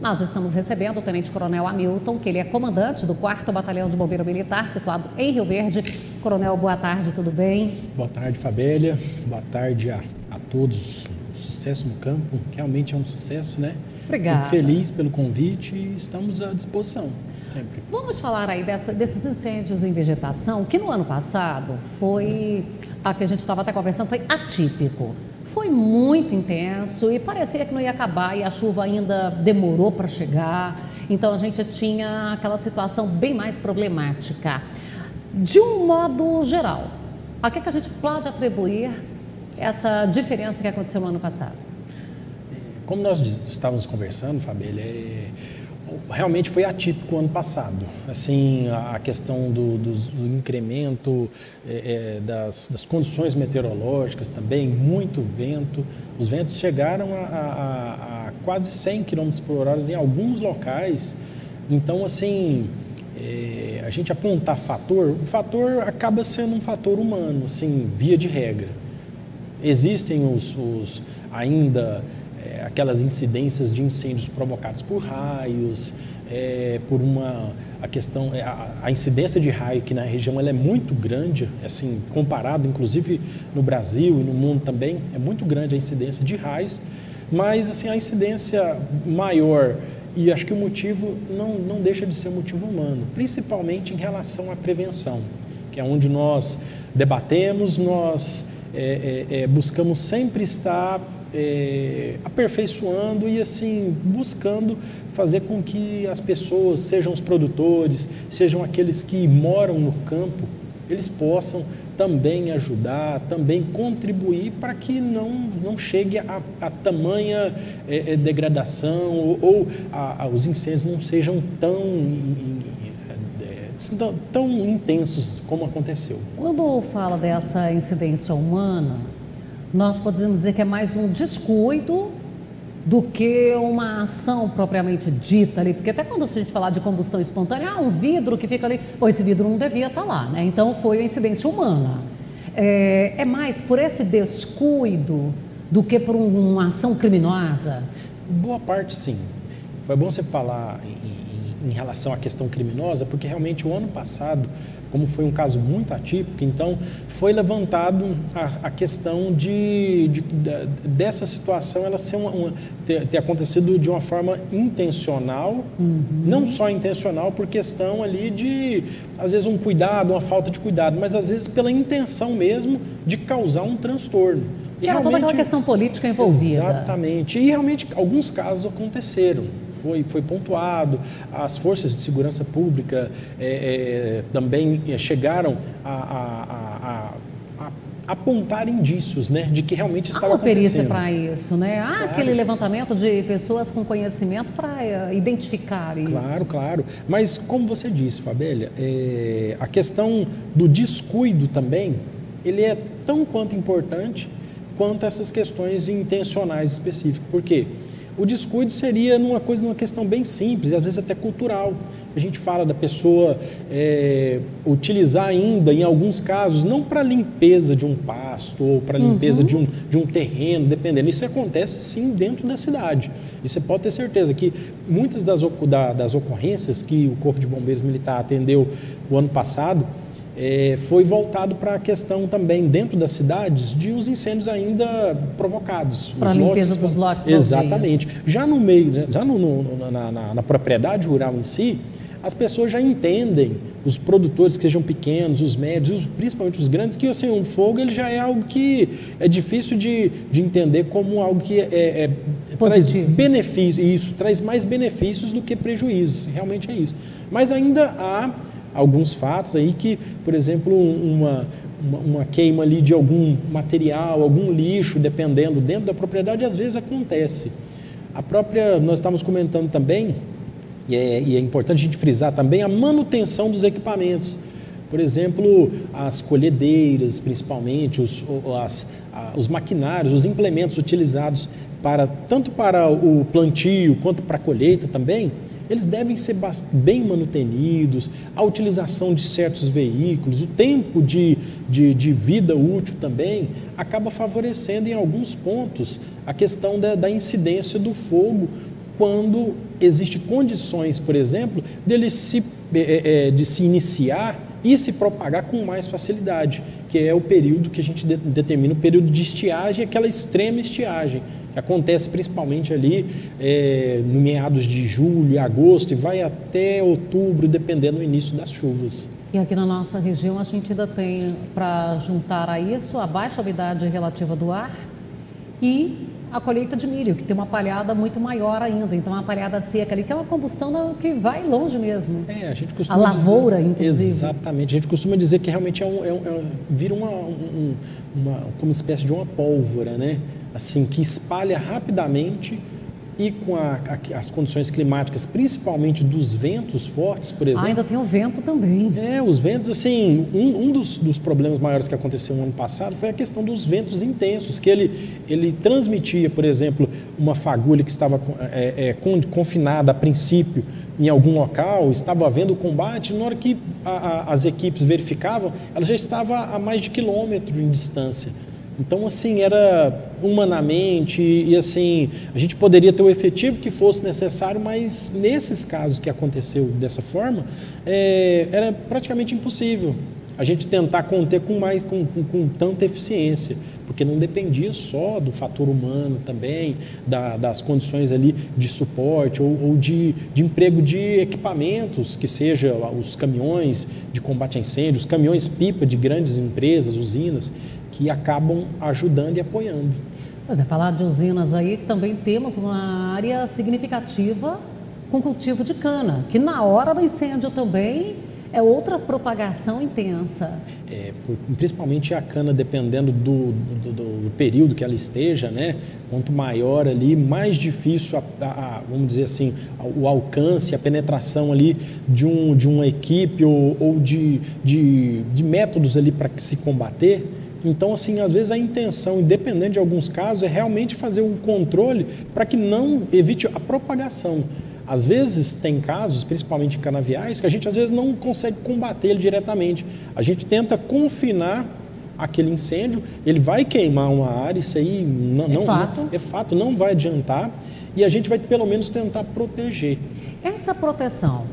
Nós estamos recebendo o Tenente Coronel Hamilton, que ele é comandante do 4º Batalhão de Bombeiro Militar, situado em Rio Verde. Coronel, boa tarde, tudo bem? Boa tarde, Fabélia. Boa tarde a todos. Sucesso no campo, realmente é um sucesso, né? Obrigada. Fico feliz pelo convite e estamos à disposição, sempre. Vamos falar aí desses incêndios em vegetação, que no ano passado foi, a que a gente estava até conversando, foi atípico. Foi muito intenso e parecia que não ia acabar e a chuva ainda demorou para chegar. Então a gente tinha aquela situação bem mais problemática. De um modo geral, a que a gente pode atribuir essa diferença que aconteceu no ano passado? Como nós estávamos conversando, Fabíola, realmente foi atípico o ano passado. Assim, a questão do incremento das condições meteorológicas também, muito vento. Os ventos chegaram a quase 100 km por hora em alguns locais. Então, assim, a gente apontar fator, o fator acaba sendo um fator humano, assim, via de regra. Existem ainda aquelas incidências de incêndios provocados por raios, a incidência de raio aqui na região ela é muito grande, assim, comparado inclusive no Brasil e no mundo também, é muito grande a incidência de raios, mas assim, a incidência maior, e acho que o motivo não deixa de ser um motivo humano, principalmente em relação à prevenção, que é onde nós debatemos, nós buscamos sempre estar aperfeiçoando e assim buscando fazer com que as pessoas, sejam os produtores, sejam aqueles que moram no campo, eles possam também ajudar, também contribuir para que não chegue a tamanha degradação ou os incêndios não sejam tão intensos como aconteceu. Quando fala dessa incidência humana, nós podemos dizer que é mais um descuido do que uma ação propriamente dita ali, porque até quando a gente falar de combustão espontânea, um vidro que fica ali, esse vidro não devia estar lá, né? Então foi a incidência humana. É mais por esse descuido do que por uma ação criminosa? Boa parte, sim. Foi bom você falar em relação à questão criminosa, porque realmente o ano passado, como foi um caso muito atípico, então foi levantado a questão dessa situação ela ter acontecido de uma forma intencional, não só intencional por questão ali de, às vezes, um cuidado, uma falta de cuidado, mas às vezes pela intenção mesmo de causar um transtorno. Que era toda aquela questão política envolvida. Exatamente. E realmente alguns casos aconteceram. Foi pontuado, as forças de segurança pública também chegaram a apontar indícios, né, de que realmente estava acontecendo. Há uma perícia para isso, né? Há aquele levantamento de pessoas com conhecimento para identificar isso. Claro. Mas, como você disse, Fabélia, a questão do descuido também, ele é tão quanto importante quanto essas questões intencionais específicas. Por quê? O descuido seria uma questão bem simples, às vezes até cultural. A gente fala da pessoa utilizar ainda, em alguns casos, não para limpeza de um pasto ou para limpeza de um terreno, dependendo. Isso acontece sim dentro da cidade. E você pode ter certeza que muitas das ocorrências que o Corpo de Bombeiros Militar atendeu o ano passado, foi voltado para a questão também dentro das cidades de os incêndios ainda provocados. Para a limpeza dos lotes baldios. Exatamente. Já no meio, na propriedade rural em si, as pessoas já entendem, os produtores que sejam pequenos, os médios, principalmente os grandes, que assim, um fogo ele já é algo que é difícil de entender como algo que traz benefícios, e isso traz mais benefícios do que prejuízos, realmente é isso. Mas ainda há alguns fatos aí que, por exemplo, uma queima ali de algum material, algum lixo, dependendo, dentro da propriedade, às vezes acontece. Nós estávamos comentando também, e é importante a gente frisar também, a manutenção dos equipamentos. Por exemplo, as colhedeiras, principalmente, os maquinários, os implementos utilizados tanto para o plantio quanto para a colheita também, eles devem ser bem manutenidos, a utilização de certos veículos, o tempo de vida útil também acaba favorecendo em alguns pontos a questão da incidência do fogo quando existem condições, por exemplo, de se iniciar e se propagar com mais facilidade, que é o período que a gente determina, o período de estiagem, aquela extrema estiagem, que acontece principalmente ali no meados de julho, agosto, e vai até outubro, dependendo do início das chuvas. E aqui na nossa região a gente ainda tem, para juntar a isso, a baixa umidade relativa do ar e a colheita de milho, que tem uma palhada muito maior ainda, então uma palhada seca ali, que é uma combustão que vai longe mesmo. A gente costuma a lavoura, dizer, inclusive. Exatamente, a gente costuma dizer que realmente vira como uma espécie de uma pólvora, né? Assim, que espalha rapidamente e com as condições climáticas, principalmente dos ventos fortes, por exemplo. Ainda tem o vento também. Os ventos, assim, um dos problemas maiores que aconteceu no ano passado foi a questão dos ventos intensos, que ele transmitia, por exemplo, uma fagulha que estava confinada a princípio em algum local, estava havendo combate, na hora que as equipes verificavam, ela já estava a mais de quilômetro em distância. Então, assim, era humanamente e, assim, a gente poderia ter o efetivo que fosse necessário, mas nesses casos que aconteceu dessa forma, era praticamente impossível a gente tentar conter com tanta eficiência, porque não dependia só do fator humano também, das condições ali de suporte ou de emprego de equipamentos, que seja os caminhões de combate a incêndio, os caminhões-pipa de grandes empresas, usinas, que acabam ajudando e apoiando. Pois falar de usinas aí, que também temos uma área significativa com cultivo de cana, que na hora do incêndio também é outra propagação intensa. Principalmente a cana, dependendo do período que ela esteja, né? Quanto maior ali, mais difícil, vamos dizer assim, o alcance, a penetração ali de uma equipe ou de métodos ali para se combater. Então, assim, às vezes a intenção, independente de alguns casos, é realmente fazer um controle para que não evite a propagação. Às vezes tem casos, principalmente em canaviais, que a gente às vezes não consegue combater ele diretamente. A gente tenta confinar aquele incêndio, ele vai queimar uma área, isso aí é fato, não vai adiantar, e a gente vai pelo menos tentar proteger. Essa proteção,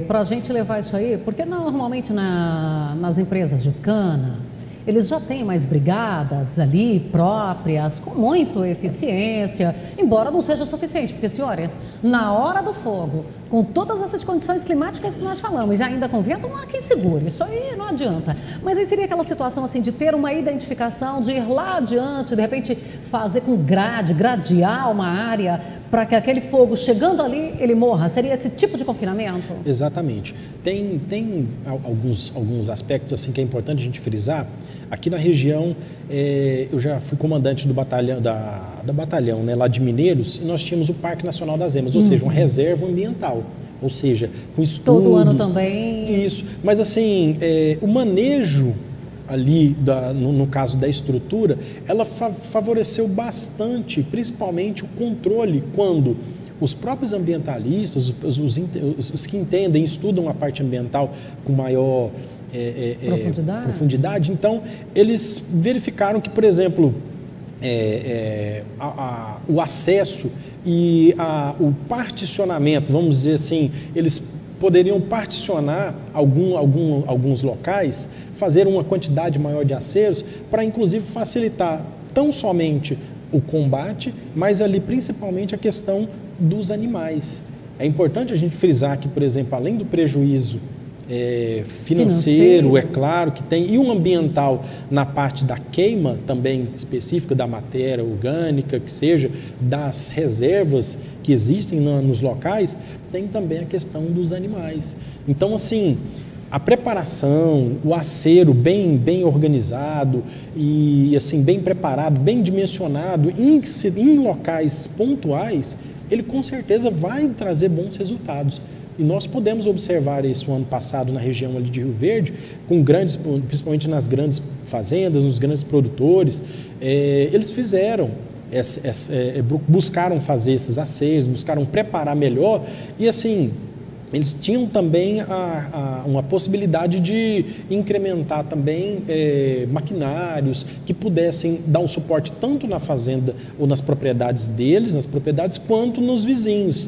para a gente levar isso aí, porque normalmente nas empresas de cana, eles já têm mais brigadas ali próprias, com muita eficiência, embora não seja suficiente, porque, senhores, na hora do fogo, com todas essas condições climáticas que nós falamos, e ainda com vento, não há quem segure, isso aí não adianta. Mas aí seria aquela situação assim de ter uma identificação, de ir lá adiante, de repente fazer com gradear uma área para que aquele fogo, chegando ali, ele morra. Seria esse tipo de confinamento? Exatamente. Tem alguns aspectos assim que é importante a gente frisar. Aqui na região, eu já fui comandante do batalhão, da batalhão, né, lá de Mineiros, e nós tínhamos o Parque Nacional das Emas, ou seja, uma reserva ambiental, ou seja, com estudos. Todo ano também. Isso, mas assim, o manejo ali, no caso da estrutura, ela favoreceu bastante, principalmente o controle, quando os próprios ambientalistas, os que entendem, estudam a parte ambiental com maior profundidade, então eles verificaram que, por exemplo, o acesso e o particionamento, vamos dizer assim, eles poderiam particionar alguns locais, fazer uma quantidade maior de aceros para, inclusive, facilitar tão somente o combate, mas ali principalmente a questão dos animais. É importante a gente frisar que, por exemplo, além do prejuízo financeiro, é claro que tem, e um ambiental na parte da queima também específica da matéria orgânica, que seja das reservas que existem nos locais, tem também a questão dos animais. Então, assim, a preparação, o acero bem organizado e assim bem preparado, bem dimensionado em locais pontuais, ele com certeza vai trazer bons resultados. E nós podemos observar isso ano passado na região ali de Rio Verde, principalmente nas grandes fazendas, nos grandes produtores, eles fizeram, buscaram fazer esses aceiros, buscaram preparar melhor e assim, eles tinham também uma possibilidade de incrementar também maquinários que pudessem dar um suporte tanto na fazenda ou nas propriedades deles, nas propriedades, quanto nos vizinhos.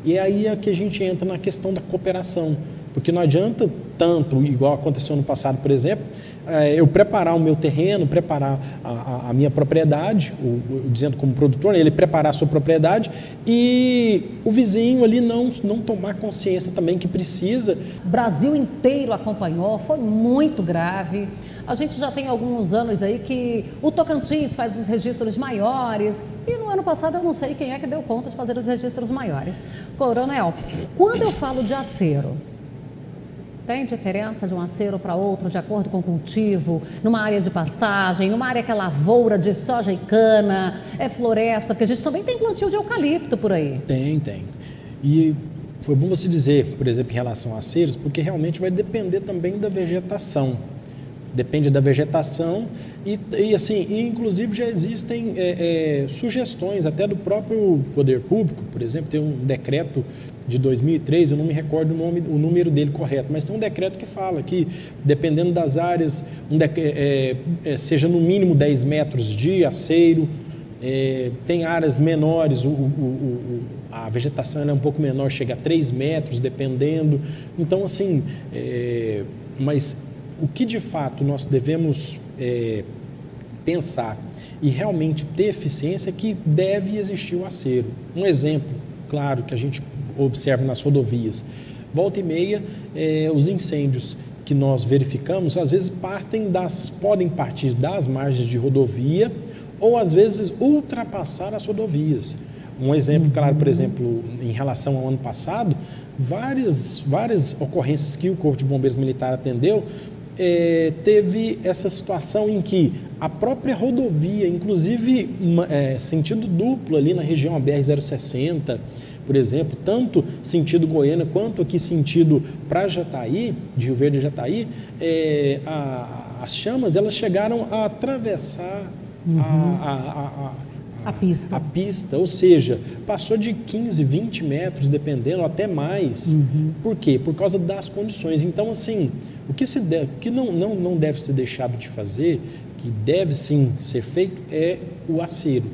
E aí é que a gente entra na questão da cooperação, porque não adianta tanto, igual aconteceu no passado, por exemplo, eu preparar o meu terreno, preparar a minha propriedade, dizendo como produtor, ele preparar a sua propriedade e o vizinho ali não tomar consciência também que precisa. O Brasil inteiro acompanhou, foi muito grave. A gente já tem alguns anos aí que o Tocantins faz os registros maiores e no ano passado eu não sei quem é que deu conta de fazer os registros maiores. Coronel, quando eu falo de acero, tem diferença de um acero para outro de acordo com o cultivo, numa área de pastagem, numa área que é lavoura de soja e cana, é floresta, porque a gente também tem plantio de eucalipto por aí. Tem. E foi bom você dizer, por exemplo, em relação a aceros, porque realmente vai depender também da vegetação. Depende da vegetação e assim, inclusive já existem sugestões até do próprio poder público, por exemplo, tem um decreto de 2003, eu não me recordo o número dele correto, mas tem um decreto que fala que, dependendo das áreas, seja no mínimo 10 metros de aceiro, tem áreas menores, a vegetação é um pouco menor, chega a 3 metros, dependendo. Então, assim, mas o que de fato nós devemos pensar e realmente ter eficiência é que deve existir o acero. Um exemplo, claro, que a gente observa nas rodovias. Volta e meia, os incêndios que nós verificamos, às vezes podem partir das margens de rodovia ou às vezes ultrapassar as rodovias. Um exemplo, claro, por exemplo, em relação ao ano passado, várias ocorrências que o Corpo de Bombeiros Militar atendeu, teve essa situação em que a própria rodovia, inclusive sentido duplo ali na região BR-060, por exemplo, tanto sentido Goiânia quanto aqui sentido para Jataí, de Rio Verde a Jataí, as chamas elas chegaram a atravessar a pista, ou seja, passou de 15, 20 metros, dependendo, até mais. Por quê? Por causa das condições. Então, assim, o que não deve ser deixado de fazer, que deve sim ser feito, é o acero.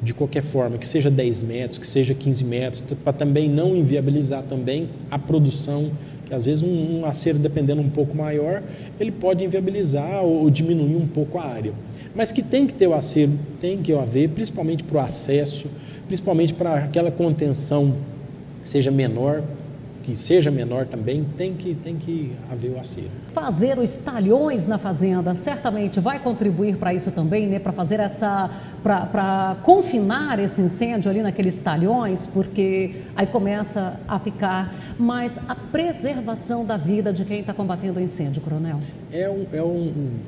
De qualquer forma, que seja 10 metros, que seja 15 metros, para também não inviabilizar também a produção, que às vezes um acero, dependendo um pouco maior, ele pode inviabilizar ou diminuir um pouco a área. Mas que tem que ter o acero, tem que haver, principalmente para o acesso, principalmente para aquela contenção que seja menor também, tem que haver o acero. Fazer os talhões na fazenda certamente vai contribuir para isso também, né? Para fazer para confinar esse incêndio ali naqueles talhões, porque aí começa a ficar mais a preservação da vida de quem está combatendo o incêndio, Coronel.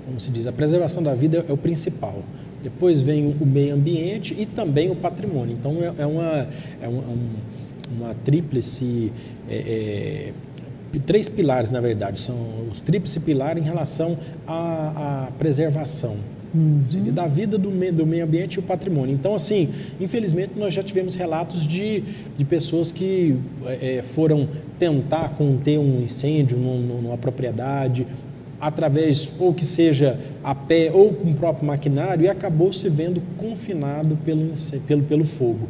Como se diz, a preservação da vida é o principal. Depois vem o meio ambiente e também o patrimônio. Então uma tríplice, 3 pilares, na verdade, são os tríplice pilares em relação à preservação da vida, do meio ambiente e o patrimônio. Então, assim, infelizmente, nós já tivemos relatos de pessoas que foram tentar conter um incêndio numa propriedade, através, ou que seja a pé ou com o próprio maquinário, e acabou se vendo confinado pelo fogo.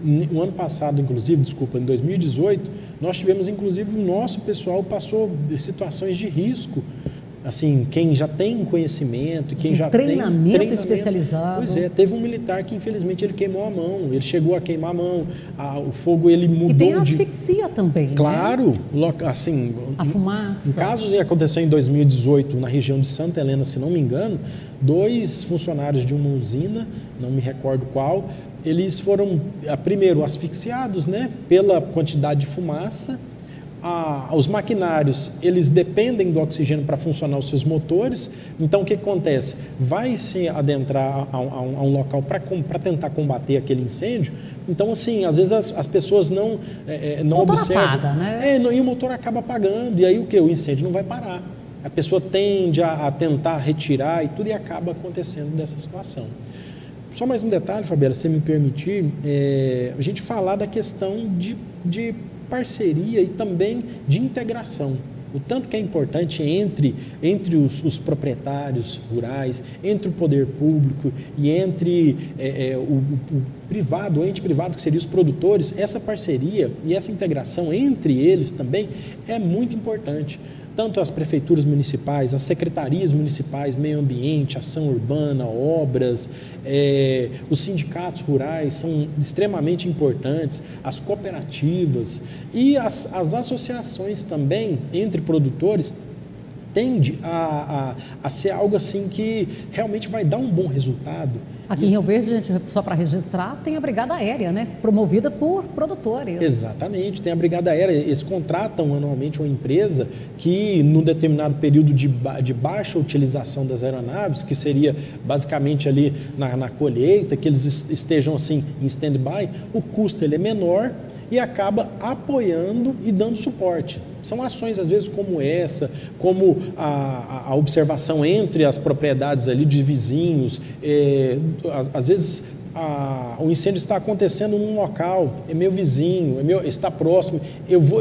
No ano passado, inclusive, em 2018, nós tivemos, inclusive, o nosso pessoal passou situações de risco. Assim, quem já tem conhecimento, quem já tem treinamento especializado. Pois é, teve um militar que, infelizmente, ele queimou a mão, ele chegou a queimar a mão, o fogo ele mudou. E tem a asfixia também, claro, né? Assim, a fumaça. Em casos que aconteceu em 2018, na região de Santa Helena, se não me engano, 2 funcionários de uma usina, não me recordo qual, eles foram, primeiro, asfixiados, né, pela quantidade de fumaça. Os maquinários, eles dependem do oxigênio para funcionar os seus motores. Então, o que acontece? Vai se adentrar a um local para tentar combater aquele incêndio. Então, assim, às vezes as pessoas não observam. Apaga, né? E o motor acaba apagando. E aí o que? O incêndio não vai parar. A pessoa tende a tentar retirar e tudo, e acaba acontecendo dessa situação. Só mais um detalhe, Fabiola, se me permitir, a gente falar da questão de parceria e também de integração. O tanto que é importante entre os proprietários rurais, entre o poder público e entre o privado, o ente privado, que seria os produtores, essa parceria e essa integração entre eles também é muito importante. Tanto as prefeituras municipais, as secretarias municipais, meio ambiente, ação urbana, obras, os sindicatos rurais são extremamente importantes, as cooperativas e as associações também entre produtores tende a ser algo assim que realmente vai dar um bom resultado. Aqui em Rio Verde, gente, só para registrar, tem a Brigada Aérea, né? Promovida por produtores. Exatamente, tem a Brigada Aérea. Eles contratam anualmente uma empresa que, num determinado período de baixa utilização das aeronaves, que seria basicamente ali na colheita, que eles estejam assim em stand-by, o custo ele é menor e acaba apoiando e dando suporte. São ações, às vezes, como essa, como a observação entre as propriedades ali de vizinhos. Às vezes, o incêndio está acontecendo num local, é meu vizinho, está próximo,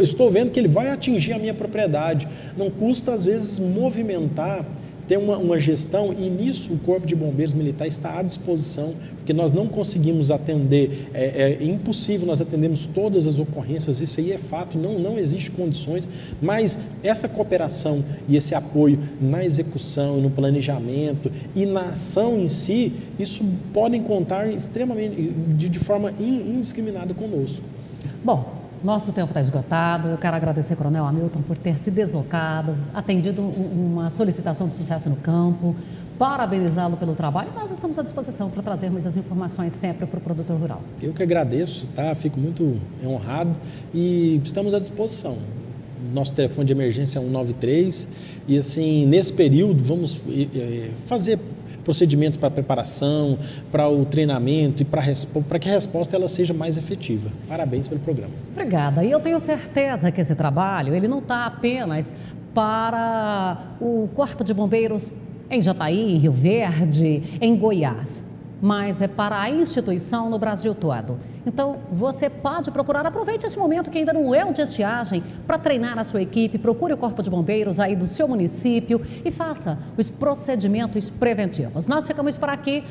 estou vendo que ele vai atingir a minha propriedade. Não custa, às vezes, movimentar, ter uma gestão, e nisso o Corpo de Bombeiros Militar está à disposição, porque nós não conseguimos atender, é impossível nós atendermos todas as ocorrências, isso aí é fato, não existe condições, mas essa cooperação e esse apoio na execução, no planejamento e na ação em si, isso podem contar extremamente, de forma indiscriminada conosco. Bom, nosso tempo está esgotado. Eu quero agradecer ao Coronel Hamilton por ter se deslocado, atendido uma solicitação de sucesso no campo, parabenizá-lo pelo trabalho. Nós estamos à disposição para trazermos as informações sempre para o produtor rural. Eu que agradeço, tá? Fico muito honrado e estamos à disposição. Nosso telefone de emergência é 193 e assim, nesse período vamos fazer procedimentos para preparação, para o treinamento e para que a resposta ela seja mais efetiva. Parabéns pelo programa. Obrigada. E eu tenho certeza que esse trabalho ele não está apenas para o Corpo de Bombeiros em Jataí, em Rio Verde, em Goiás, mas é para a instituição no Brasil todo. Então, você pode procurar, aproveite esse momento que ainda não é o de estiagem, para treinar a sua equipe, procure o Corpo de Bombeiros aí do seu município e faça os procedimentos preventivos. Nós ficamos por aqui.